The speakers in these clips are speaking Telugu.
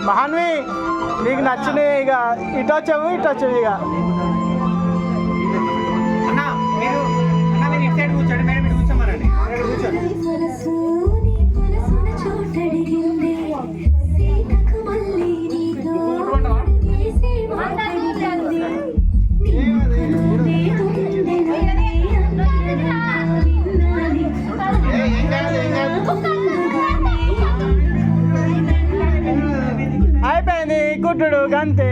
మహాన్వి నీకు నచ్చినవి ఇక ఇటు వచ్చావు ఇక కూర్చోండి మేడం, మీరు కూర్చోమనండి. అయిపోయింది కుట్టుడు గంతే.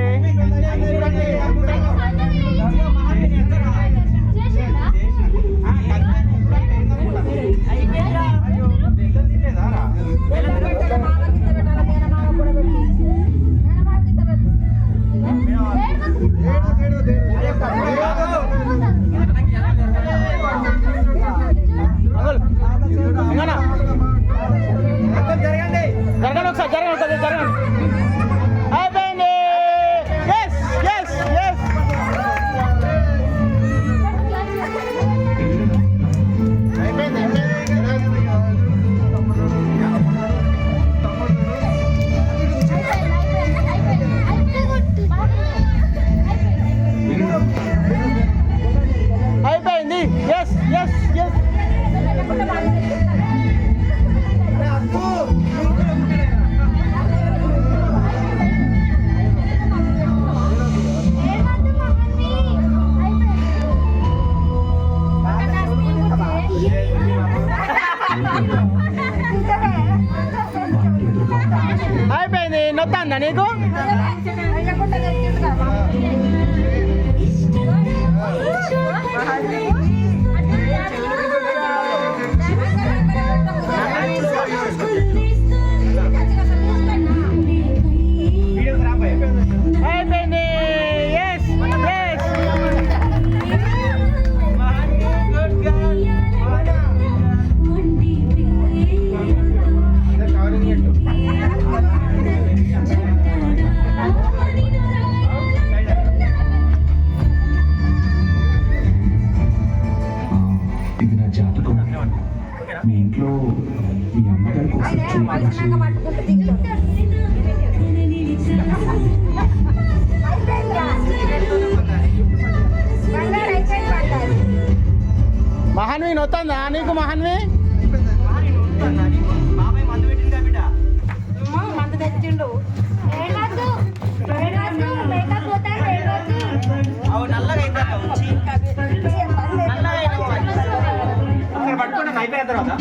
జరగండి ఒకసారి జరగండి. అయిపోయింది. అయిపోయింది. అయిపోయింది. నొత్తందా నీకు? అయిపోయింది. ఇది నా జాతకం. మీ ఇంట్లో మీ అమ్మగారికి మహాన్వి నొత్తందా నీకు? మహాన్వి మందు తెచ్చిండు. పట్టుకున్నాం అయిపోయిన తర్వాత